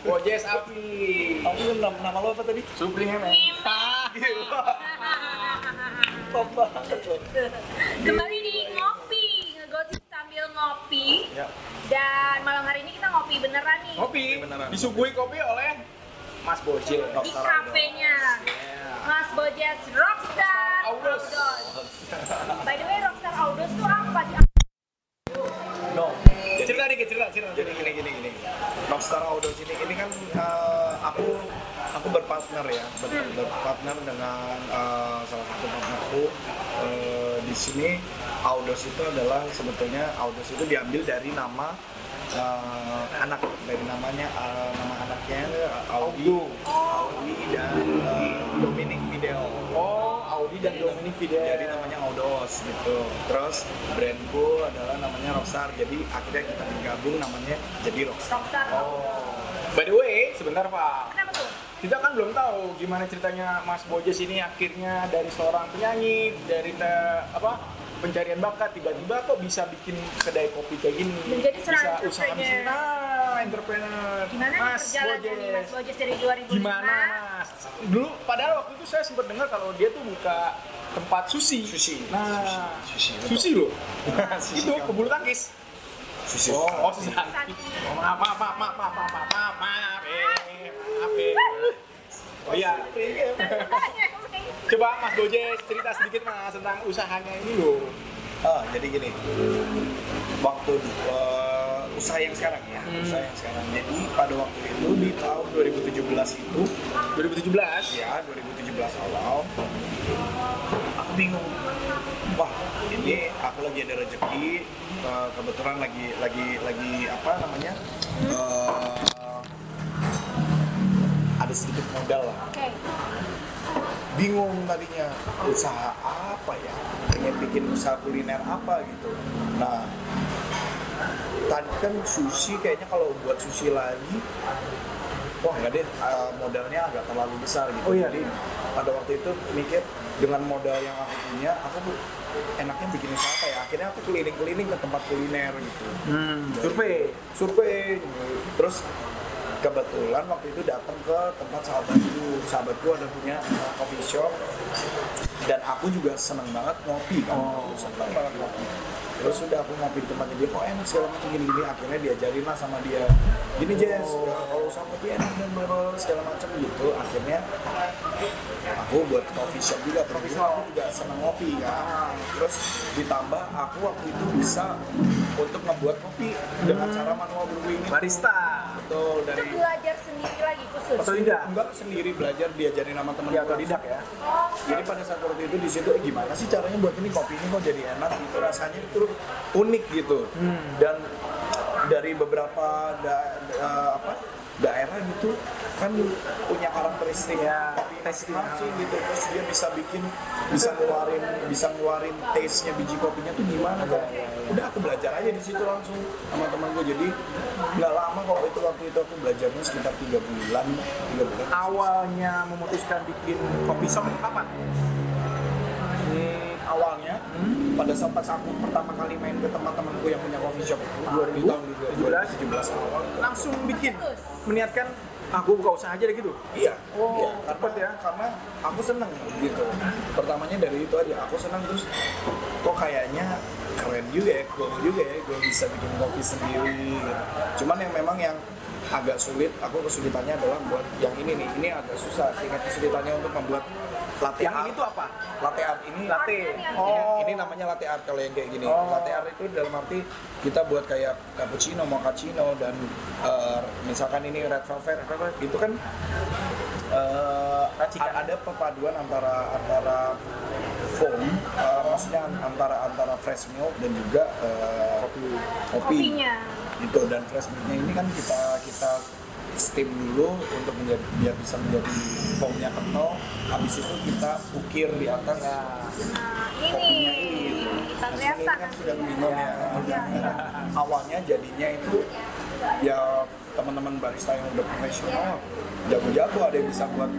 Bojes Api. Aku nama lo apa tadi? Supreme men. Top banget lo. Kembali di ngopi, ngegosip sambil ngopi. Ya. Dan malam hari ini kita ngopi beneran nih. Kopi. Beneran. Disuguhi kopi oleh Mas Bojes. Di kafenya Mas Bojes Rockstar Audos. By the way, Rockstar Audos tuh apa sih? No. Cerita dikit, cerita. Jadi gini. Rockstar Audos ini kan aku berpartner ya, berpartner dengan salah satu partnerku di sini. Audos itu adalah sebetulnya Audos itu diambil dari nama anak, dari namanya nama anaknya Audi dan Dominic Video. Oh, Audi dan Dominic Video. Jadi namanya Audos gitu. Terus brandku adalah namanya Rockstar. Jadi akhirnya kita bergabung namanya jadi Rockstar. Rockstar. Oh. By the way, sebentar Pak. Kenapa tuh? Kita kan belum tahu gimana ceritanya Mas Bojes ini akhirnya dari seorang penyanyi, dari pencarian bakat, tiba-tiba kok bisa bikin kedai kopi kayak gini. Menjadi bisa seorang usaha entrepreneur. bisnis. Nah, entrepreneur. Gimana nih Mas perjalanannya nih Mas Bojes dari 2005? Gimana Mas? Dulu padahal waktu itu saya sempat dengar kalau dia tuh buka tempat sushi. Nah, sushi loh. Itu pebulu tangkis. Susi. Oh, sushi. Santi. Maaf. Oh iya. Coba Mas Bojes cerita sedikit Mas tentang usahanya ini loh. Jadi gini, waktu usaha yang sekarang ya, usaha yang sekarang. Jadi pada waktu itu di tahun 2017 itu, 2017? ya 2017 awal, aku bingung. Wah, ini aku lagi ada rezeki, kebetulan lagi apa namanya? Ada sedikit modal lah. Oke. Bingung tadinya usaha apa ya, pengen bikin usaha kuliner apa gitu. Nah, tadi kan sushi kayaknya kalau buat sushi lagi, wah nggak deh, modalnya agak terlalu besar gitu. Oh iya. Jadi pada waktu itu mikir dengan modal yang aku punya, aku enaknya bikin usaha apa ya. Akhirnya aku keliling-keliling ke tempat kuliner gitu. Survei, terus kebetulan waktu itu datang ke tempat sahabatku ada punya coffee shop, dan aku juga seneng banget ngopi kan. Seneng banget ngopi. Terus sudah aku ngopi di tempatnya dia, kok enak segala macam gini-gini. Akhirnya diajarin lah sama dia, gini Jess, kalau usaha kopi enak dan segala macam gitu. Akhirnya aku buat coffee shop juga, aku juga seneng ngopi kan. Terus ditambah aku waktu itu bisa untuk membuat kopi dengan cara manual brewing itu. Barista. Betul, Itu dari belajar sendiri lagi khusus. Otodidak. enggak sendiri belajar, diajarin sama temen Ya, gua. otodidak ya. Jadi pada saat waktu itu di situ gimana sih caranya buat ini kopi ini kok jadi enak gitu, rasanya itu unik gitu. Dan dari beberapa daerah gitu kan punya karakteristik masing-masing gitu. Terus dia bisa ngeluarin taste-nya biji kopinya tuh gimana kan. Udah aku belajar aja di situ langsung sama teman gue. Jadi nggak lama kok waktu itu aku belajarnya sekitar 3 bulan. Awalnya memutuskan bikin kopi shop kapan? Awalnya pada saat pas aku pertama kali main ke teman-temanku yang punya coffee shop itu 2000 tahun 2017 awal. Langsung bikin, meniatkan aku buka usaha aja deh gitu. Iya. Oh, iya, cepet ya. Karena aku seneng gitu. Pertamanya dari itu aja, aku seneng. Terus kok kayaknya keren juga ya, cool juga ya, gue bisa bikin kopi sendiri gitu. Cuman yang memang yang agak sulit, aku kesulitannya adalah buat yang ini agak susah. Tingkat kesulitannya untuk membuat latte Yang art. ini tuh apa? Latte art ini Latte. ini namanya latte art kalau yang kayak gini. Latte art itu dalam arti kita buat kayak cappuccino, mochaccino, dan misalkan ini red velvet itu kan ada perpaduan antara foam, maksudnya antara fresh milk dan juga kopi. Kopinya. Gitu. Dan fresh milknya ini kan kita steam dulu untuk biar bisa menjadi foamnya kental. Habis itu kita ukir di atas. Ini Ini ternyata kan sudah minum ya. Awalnya jadinya itu ya teman-teman barista yang udah profesional, jago-jago, ada yang bisa buat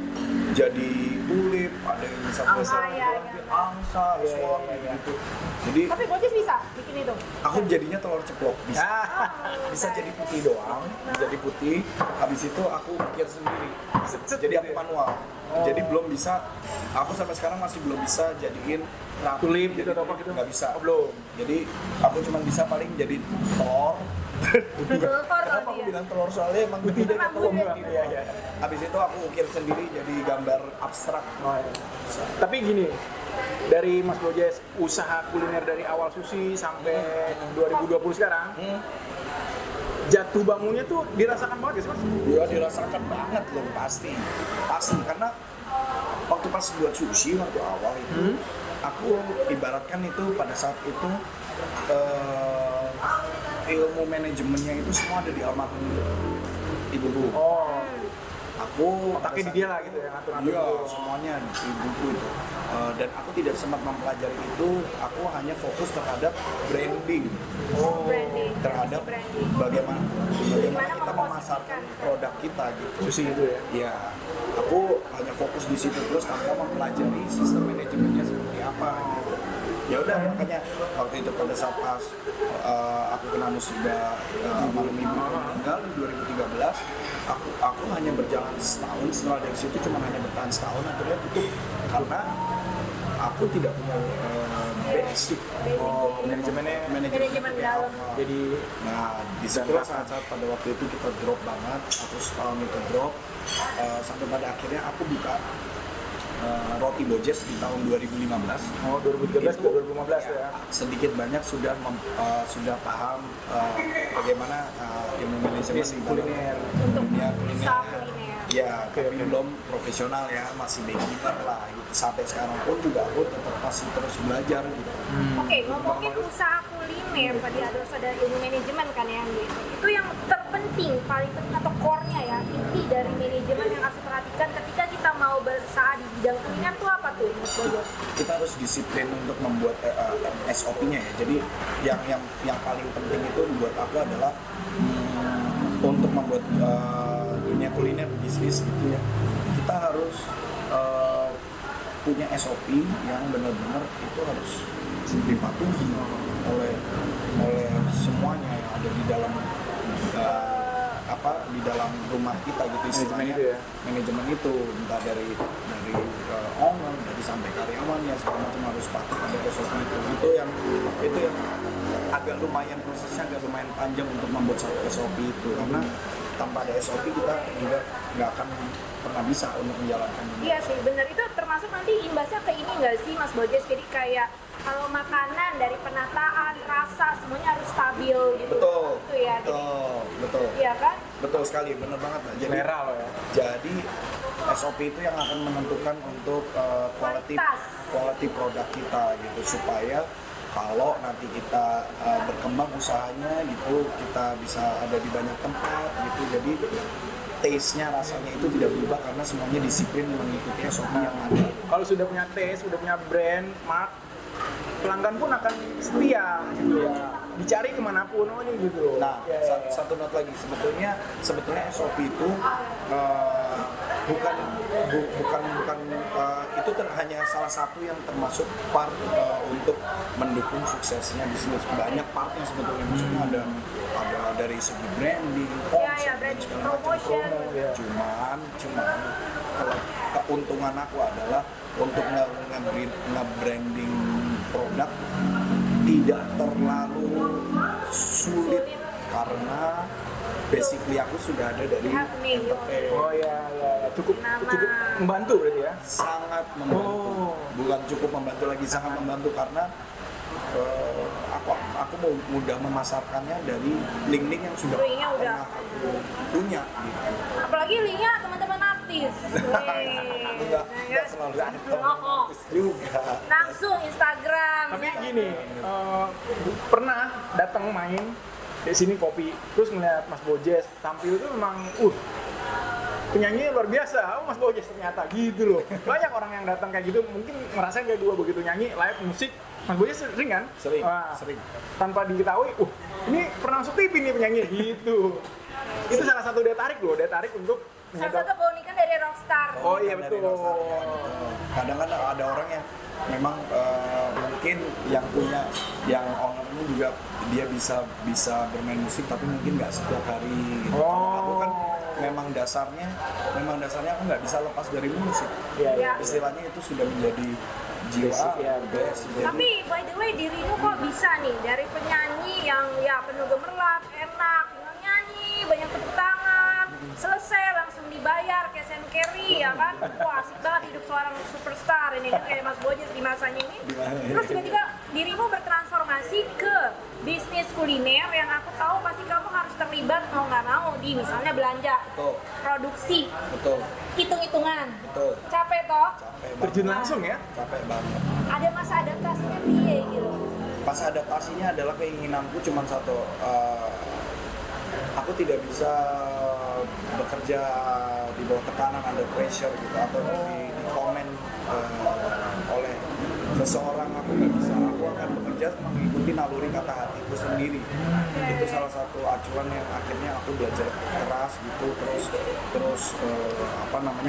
jadi tulip, ada yang bisa buat angsa, swan gitu. Jadi Tapi Bojes bisa bikin itu. aku jadinya telur ceplok bisa. Bisa jadi putih doang, jadi putih. Habis itu aku ukir sendiri. Jadi aku manual. Jadi belum bisa. Aku sampai sekarang masih belum bisa jadiin tulip gitu jadi atau apa gitu? nggak bisa. Oh, belum. Jadi aku cuma bisa paling jadi telur. Telur Kenapa aku dia. bilang telur soalnya emang beda Emang telur. beda. Iya. Habis itu aku ukir sendiri jadi gambar abstrak. Oh, iya. Tapi gini, dari Mas Bojes usaha kuliner dari awal sushi sampai 2020 sekarang, jatuh bangunnya tuh dirasakan banget ya sih Mas? Ya dirasakan banget loh, pasti karena waktu pas buat sushi waktu awal itu aku ibaratkan itu pada saat itu ilmu manajemennya itu semua ada di almarhum ibuku. Oh, Aku otaknya di dia lah gitu ya, ngatur-ngatur. Iya, semuanya di ibuku itu. Dan aku tidak sempat mempelajari itu, aku hanya fokus terhadap branding. Branding. Terhadap Branding. bagaimana Gimana kita memasarkan memposisikan. produk kita gitu. Sushi itu ya. Ya, aku hanya fokus di situ terus tanpa mempelajari sistem manajemennya seperti apa gitu. Ya udah, makanya waktu itu pada saat pas aku kena musibah malam ibu meninggal di 2013, aku hanya berjalan setahun. Setelah dari situ cuma hanya bertahan setahun, akhirnya tutup karena aku tidak punya basic Manajemennya Manajemen dalam. jadi Nah, disitulah saat-saat pada waktu itu kita drop banget, aku setahun itu drop, sampai pada akhirnya aku buka Roti Bojes di tahun 2015. oh 2013 ke 2015 ya. Sedikit banyak sudah paham bagaimana ilmu manajemen di Kuliner. dunia Usaha kuliner. kuliner. Ya, tapi belum profesional ya, masih beginner lah gitu. Sampai sekarang pun juga aku tetap masih terus belajar gitu. Oke, ngomongin usaha kuliner, tadi ada ilmu manajemen kan yang gitu. Itu yang terpenting, paling penting atau core-nya ya, inti dari manajemen yang harus diperhatikan ketika kita mau berusaha di bidang kuliner tuh apa tuh, Mas Bojes? Kita harus disiplin untuk membuat SOP-nya ya. Jadi yang paling penting itu buat aku adalah untuk membuat dunia kuliner bisnis gitu ya, kita harus punya SOP yang benar-benar itu harus dipatuhi oleh semuanya yang ada di dalam di dalam rumah kita gitu istilahnya. Manajemen itu ya? Manajemen itu entah dari owner, dari sampai karyawannya segala macam harus patuh pada SOP itu yang agak lumayan, prosesnya agak lumayan panjang untuk membuat satu SOP itu, karena tanpa ada SOP kita juga nggak akan pernah bisa untuk menjalankannya. Iya sih, bener. Itu termasuk nanti imbasnya ke ini nggak sih, Mas Bojes? Jadi kayak kalau makanan dari penataan, rasa, semuanya harus stabil gitu. Betul, Itu ya. betul. Iya kan? Betul sekali, bener banget. Jadi, Selera loh ya. jadi SOP itu yang akan menentukan untuk quality produk kita gitu, supaya kalau nanti kita berkembang usahanya gitu, kita bisa ada di banyak tempat gitu, jadi taste-nya, rasanya itu tidak berubah karena semuanya disiplin mengikuti SOP yang ada. Kalau sudah punya taste, sudah punya brand, mark, pelanggan pun akan setia gitu ya. Dicari kemanapun, oh ini gitu loh. Nah, satu note lagi, sebetulnya SOP itu bukan itu hanya salah satu yang termasuk part untuk mendukung suksesnya bisnis. Banyak part yang sebetulnya, maksudnya ada dari segi branding, Iya, branding, segala macam, promotion. cuman kalau keuntungan aku adalah untuk nge-branding produk tidak terlalu sulit karena basically aku sudah ada dari entertain. Oh ya, cukup membantu berarti ya. Sangat membantu. Bukan cukup membantu lagi, sangat membantu karena aku mau mudah memasarkannya dari link-link yang sudah Linknya udah. pernah aku punya gitu. Apalagi linknya teman-teman artis. Enggak selalu Oh. juga. Langsung Instagram. Tapi ya. gini, pernah datang main di sini kopi, terus ngeliat Mas Bojes tampil itu memang, penyanyinya luar biasa, Mas Bojes ternyata gitu loh. Banyak orang yang datang kayak gitu, mungkin ngerasain kayak gua begitu nyanyi live musik, Mas Bojes sering kan? Sering, Wah, sering. Tanpa diketahui, ini pernah masuk TV nih penyanyi gitu. Itu salah satu satu daya tarik untuk Salah satu keunikan dari Rockstar. Oh iya Dari betul. Rockstar, ya, betul. Kadang kan ada orang yang memang mungkin yang punya, yang ownernya juga dia bisa bermain musik tapi mungkin nggak setiap hari gitu. Oh. Aku kan memang dasarnya aku nggak bisa lepas dari musik. Iya, iya. Istilahnya itu sudah menjadi jiwa. Basic, ya, basic. Jadi, Tapi by the way dirimu kok bisa nih dari penyanyi yang ya penuh gemerlap, enak, tinggal nyanyi, banyak tepuk tangan, selesai langsung dibayar kayak Sam Carey ya kan? Wah asik banget hidup seorang superstar ini kan kayak Mas Bojes di masanya ini. Terus tiba-tiba dirimu bertransformasi ke bisnis kuliner yang aku tahu pasti kamu harus terlibat mau nggak mau di misalnya belanja, betul, produksi, betul, hitung-hitungan. betul. Capek toh? Capek Terjun banget. langsung ya. Capek banget. Ada masa adaptasinya piye gitu. Pas adaptasinya adalah keinginanku cuma satu, aku tidak bisa bekerja di bawah tekanan, under pressure gitu, atau di komen oleh seseorang. Aku nggak bisa, aku akan bekerja mengikuti naluri kata hatiku sendiri. Itu salah satu acuan yang akhirnya aku belajar keras gitu, terus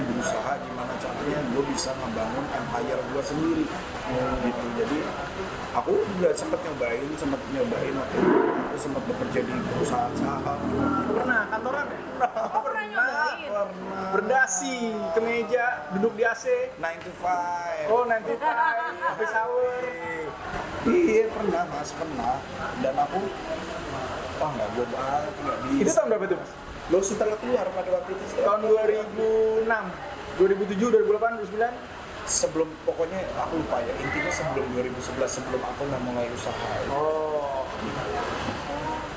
berusaha gimana caranya gue bisa ngebangun empire gue sendiri gitu. Jadi aku juga sempat nyobain waktu itu. Aku sempat bekerja di perusahaan saham. Pernah kantoran ya? Pernah nyobain? Pernah. Berdasi ke meja, duduk di AC. 9 to 5. Oh, nanti habis sahur. Iya pernah mas, pernah. Dan aku nggak gue banget, nggak Itu bisa. tahun berapa tuh, Mas? Lo setelah keluar pada waktu itu setelah Tahun 2006, 2007, 2008, 2009. sebelum, pokoknya aku lupa ya, intinya sebelum 2011, sebelum aku nggak mulai usaha. Oh.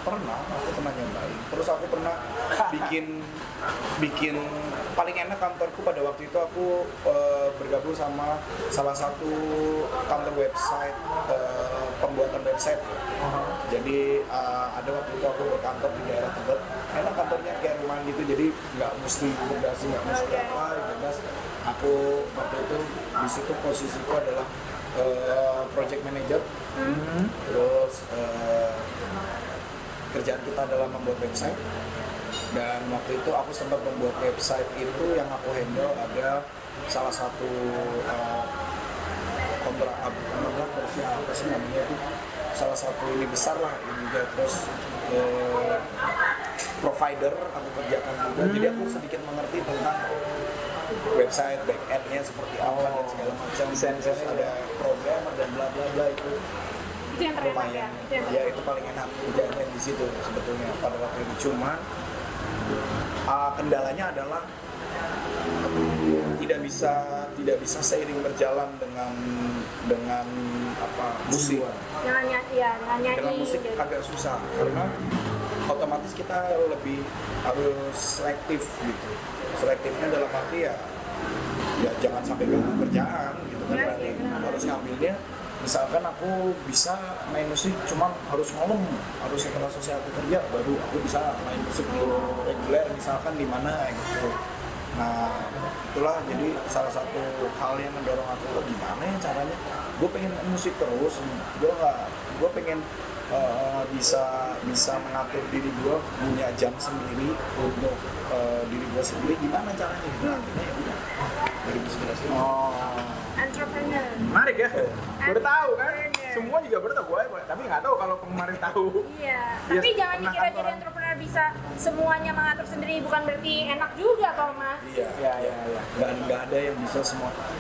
Pernah, aku pernah nyobain. Terus aku pernah bikin paling enak kantorku pada waktu itu aku bergabung sama salah satu kantor website, pembuatan website ya. Jadi ada waktu itu aku berkantor di daerah Tebet. Enak kantornya kayak rumah gitu, jadi nggak mesti berdasi, nggak mesti apa bebas. Aku waktu itu di situ posisiku adalah project manager. Terus kerjaan kita adalah membuat website, dan waktu itu aku sempat membuat website itu yang aku handle ada salah satu kontraktornya apa sih namanya itu, salah satu ini besar lah ini juga, terus provider aku kerjakan juga. Jadi aku sedikit mengerti tentang website back end-nya seperti apa dan segala macam. Terus ada programmer dan bla bla bla itu. Itu yang terenak ya? Lumayan, Itu yang ya itu paling enak kerjanya di situ sebetulnya pada waktu itu. Cuman kendalanya adalah tidak bisa seiring berjalan dengan musik. Jangan nyanyi. Dengan musik gitu. agak susah karena otomatis kita lebih harus selektif gitu. Selektifnya dalam arti ya jangan sampai ganggu kerjaan gitu kan. Iya Berarti sih, benar. harus ngambilnya, misalkan aku bisa main musik cuman harus malam, harus setelah selesai aku kerja baru aku bisa main musik reguler misalkan di mana gitu. Nah itulah jadi salah satu hal yang mendorong aku, gimana ya caranya gue pengen main musik terus, gue pengen bisa mengatur diri gue, punya jam sendiri untuk diri gue sendiri, gimana caranya gitu. Akhirnya ya udah 2011 ini. Oh. Entrepreneur. Menarik ya? Baru tahu kan? Entrepreneur. Semua juga baru tahu, tapi nggak tahu kalau kemarin tahu. Iya. Iya, Tapi jangan pernah dikira jadi kantoran. entrepreneur bisa semuanya mengatur sendiri, bukan berarti enak juga toh Mas. Iya, Iya. nggak ada yang bisa,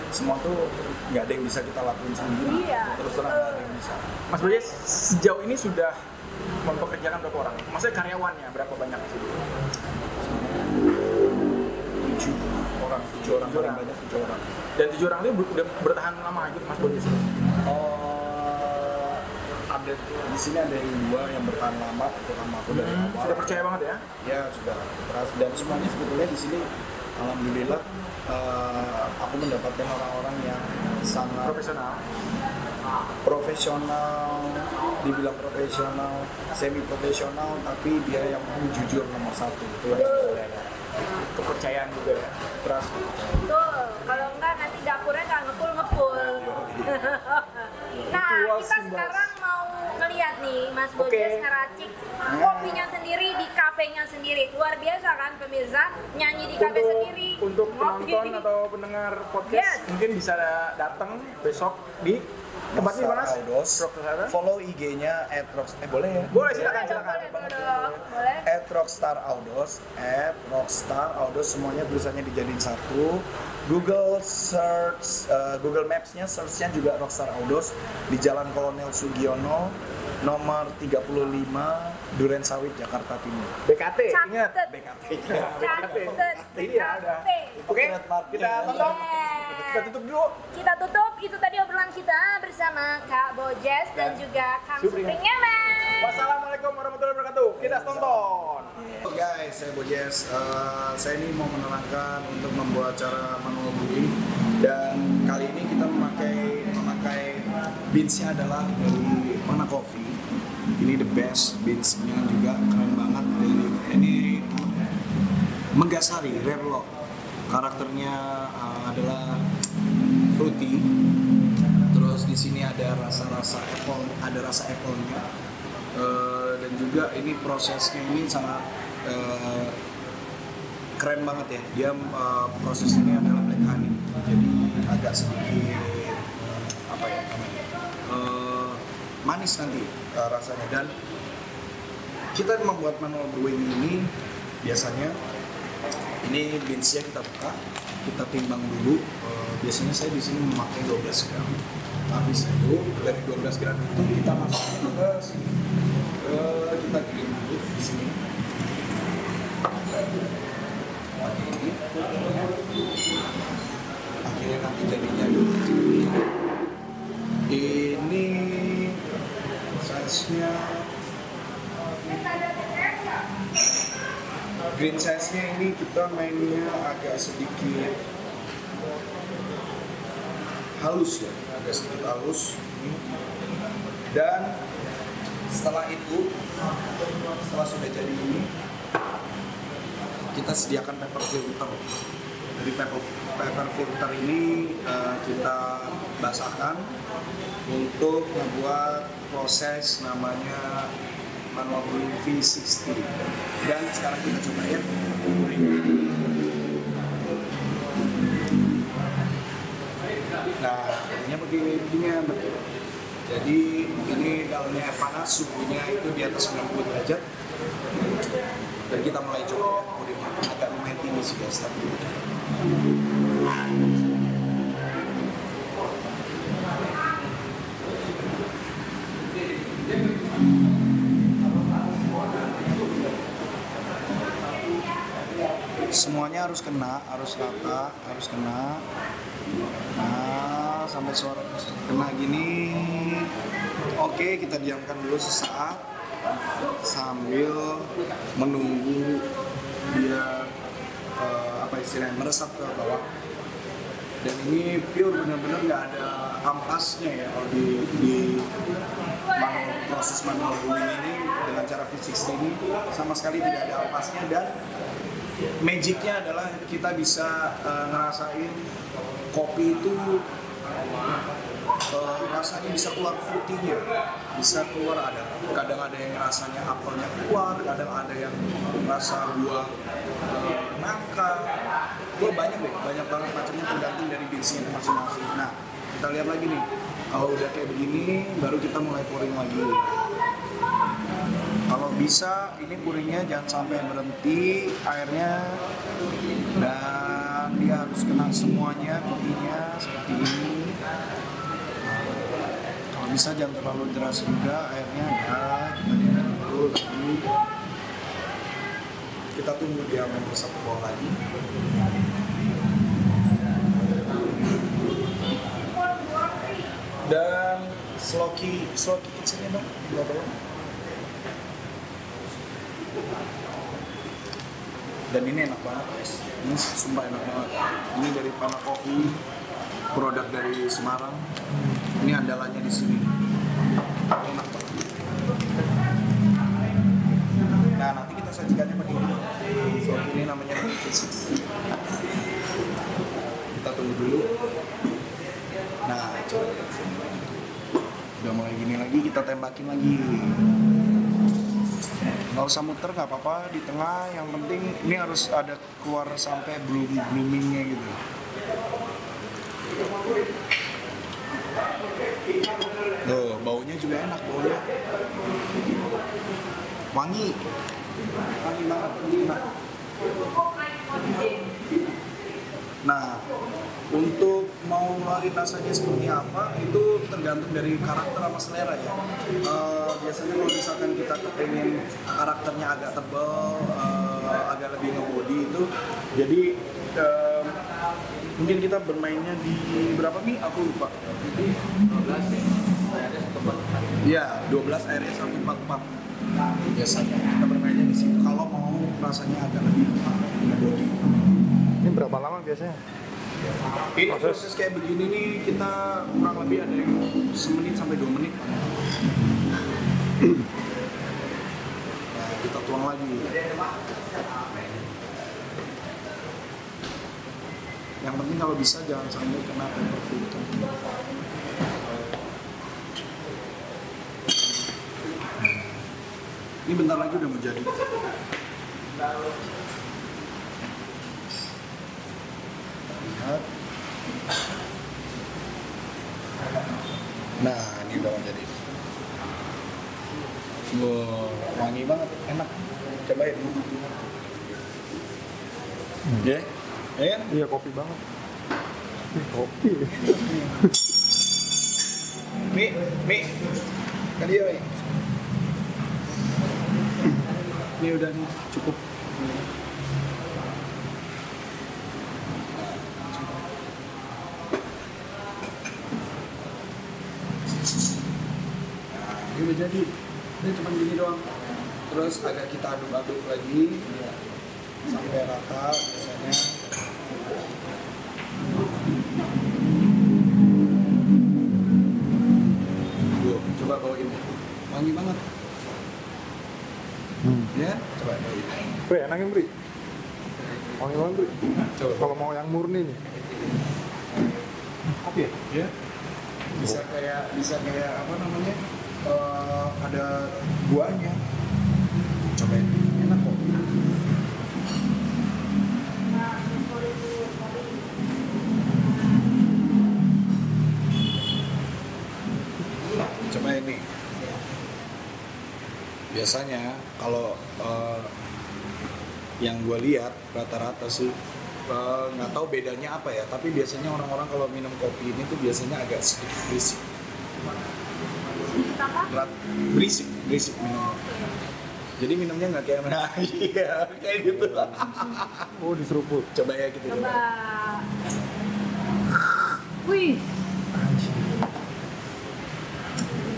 semua tuh nggak ada yang bisa kita lakuin sendiri. Iya. Terus terang nggak ada yang bisa. Mas Bojes sejauh ini sudah mempekerjakan berapa orang? Maksudnya karyawannya berapa banyak sih? 7 orang paling orang. banyak 7 orang. Dan 7 orang itu udah bertahan lama ikut Mas Bojes? Ada di sini ada yang 2 yang bertahan lama ikut sama aku dari awal. Sudah percaya banget ya? Ya sudah keras, dan semuanya sebetulnya di sini alhamdulillah aku mendapatkan orang-orang yang sangat profesional, dibilang profesional, semi profesional, tapi dia yang jujur nomor 1 itu yang sebenarnya Kepercayaan juga ya? trust. Betul. Kalau enggak nanti dapurnya nggak ngepul. Nah, kita sekarang mau ngeliat nih Mas Bojes Oke. ngeracik kopinya sendiri di kafe kafenya sendiri. Luar biasa kan pemirsa, nyanyi di kafe sendiri. Untuk ngopi. penonton atau pendengar podcast Yes. mungkin bisa datang besok di tempat ini mana? Audos. Rockstar. Follow IG-nya @boleh ya? Boleh silakan. Boleh dong. Boleh. @rockstaraudos semuanya tulisannya dijadiin satu. Google search, Google Maps-nya search-nya juga Rockstar Audos di Jalan Kolonel Sugiono nomor 35 Duren Sawit, Jakarta Timur. BKT, ingat. Catet. BKT. Catet. Iya, ada. BKT. Oke, kita tonton. Yeah. Kita tutup dulu. Kita tutup, itu tadi obrolan kita bersama Kak Bojes dan juga Kang Supring. Supring Yaman. Wassalamualaikum warahmatullahi wabarakatuh. Kita tonton. Halo guys, saya Bojes. Saya ini mau menerangkan untuk membuat cara manual brewing, dan kali ini kita memakai beans-nya adalah dari Pana Coffee. Ini the best beans-nya juga keren banget. Ini Menggasari Rare Lock. Karakternya adalah fruity. Terus di sini ada rasa apple, ada rasa apple-nya. Dan juga ini prosesnya ini sangat keren banget ya. Dia proses ini adalah black honey, jadi agak sedikit apa ya manis nanti rasanya. Dan kita membuat manual brewing ini biasanya ini beansnya kita buka, kita timbang dulu. Biasanya saya di sini memakai 12 gram. Habis itu dari 12 gram itu kita masukkan ke sini. Kita giling dulu di sini. Pakai ini. Akhirnya nanti jadinya ini size-nya green size-nya ini kita mainnya agak sedikit halus ya, agak sedikit halus. Dan setelah itu, setelah sudah jadi ini, kita sediakan paper filter. Dari paper filter ini kita basahkan untuk membuat proses namanya manual brewing V60. Dan sekarang kita coba ya. Nah, ini begini betul. Jadi ini dalamnya air panas, suhunya itu di atas 90 derajat. Dan kita mulai coba puringnya. Agak lumayan tinggi sih guys, tapi semuanya harus kena, harus rata, harus kena. Nah, sampai suara kena gini. Oke, kita diamkan dulu sesaat sambil menunggu dia apa istilahnya meresap ke bawah. Dan ini pure benar-benar nggak ada ampasnya ya kalau di proses manual brewing ini dengan cara V60 ini sama sekali tidak ada ampasnya. Dan magicnya adalah kita bisa ngerasain kopi itu rasanya bisa keluar fruity-nya, bisa keluar, kadang ada yang rasanya apelnya keluar, kadang ada yang rasa buah nangka. Banyak banget macamnya tergantung dari beansnya masing-masing. Nah, kita lihat lagi nih, kalau udah kayak begini baru kita mulai pouring lagi. Kalau bisa ini pouringnya jangan sampai berhenti airnya, dan dia harus kena semuanya kopinya seperti ini. Kalau bisa jangan terlalu deras juga airnya ya. Kita lihat dulu lagi. Kita tunggu dia meresap ke bawah lagi. Dan sloki kecilnya dong, nggak tahu. Dan ini enak banget guys, ini sumpah enak banget. Ini dari Pana Coffee, produk dari Semarang. Ini andalannya di sini, enak banget. Nah, nanti kita sajikannya pakai ini. So, ini namanya V60. Kita tunggu dulu. Nah, coba lihat sini lagi. Udah mulai gini lagi, kita tembakin lagi. nggak usah muter nggak apa-apa di tengah, yang penting ini harus ada keluar sampai bloomingnya gitu. Tuh, baunya juga enak, baunya wangi banget, enak. Nah, untuk mau ngeluarin rasanya seperti apa itu tergantung dari karakter sama selera ya. Biasanya kalau misalkan kita kepengen karakternya agak tebal, agak lebih ngebody itu, jadi mungkin kita bermainnya di berapa Mi? Aku lupa. 12. Ya, 12 RS 144. Biasanya kita bermainnya di situ kalau mau rasanya agak lebih ngebody. Ini berapa lama biasanya? Ini proses kayak begini nih kita kurang lebih ada yang 1 menit sampai 2 menit. Nah, kita tuang lagi. Yang penting kalau bisa jangan sampai kena pepper filter. Ini bentar lagi udah mau jadi. Lihat. Nah, ini udah mau jadi. Wow, wangi banget, enak. Cobain. Ya, ya kan? Iya, kopi banget. Kopi. Mi, kan dia Mi. Ini udah nih, cukup. Ini udah jadi, ini cuma gini doang. Terus agak kita aduk-aduk lagi sampai rata biasanya. Coba bawain, wangi banget. Ya, coba bawain. Bre, enaknya Bri. Wangi banget Bri. Coba. Kalau mau yang murni nih. Kopi ya? Bisa kayak apa namanya? Ada buahnya. Cobain, enak kok. Coba ini. Biasanya kalau yang gue lihat rata-rata sih nggak tahu bedanya apa ya, tapi biasanya orang-orang kalau minum kopi ini tuh biasanya agak sedikit berisik. Berisik minum. Jadi minumnya nggak kayak mana, iya kayak gitu. Oh, diseruput. Coba ya gitu. Coba. Wih.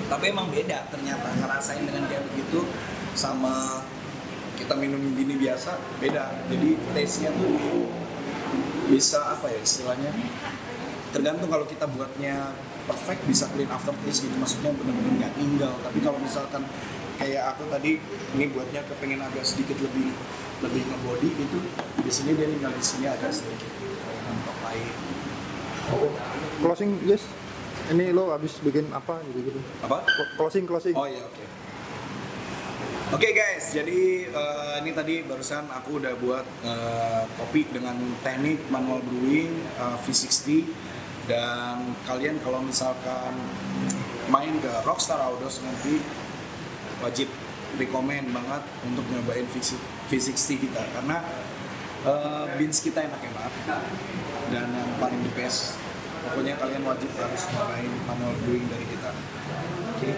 Tapi emang beda ternyata ngerasain dengan kayak begitu sama kita minum gini biasa beda. Jadi taste-nya tuh bisa apa ya istilahnya, tergantung kalau kita buatnya perfect bisa clean aftertaste gitu, maksudnya benar-benar nggak ninggal. Tapi kalau misalkan kayak aku tadi ini buatnya kepengen agak sedikit lebih ngebody gitu, biasanya dia ninggal di sini agak sedikit untuk pahit. Closing, yes. Ini lo habis bikin apa gitu? Apa? Closing. Oh iya, oke. Oke guys, jadi ini tadi barusan aku udah buat kopi dengan teknik manual brewing V60, dan kalian kalau misalkan main ke Rockstar Audos nanti wajib rekomen banget untuk nyobain V60 kita karena beans kita enak-enak dan yang paling the best. Pokoknya kalian wajib harus nyobain manual brewing dari kita. Oke.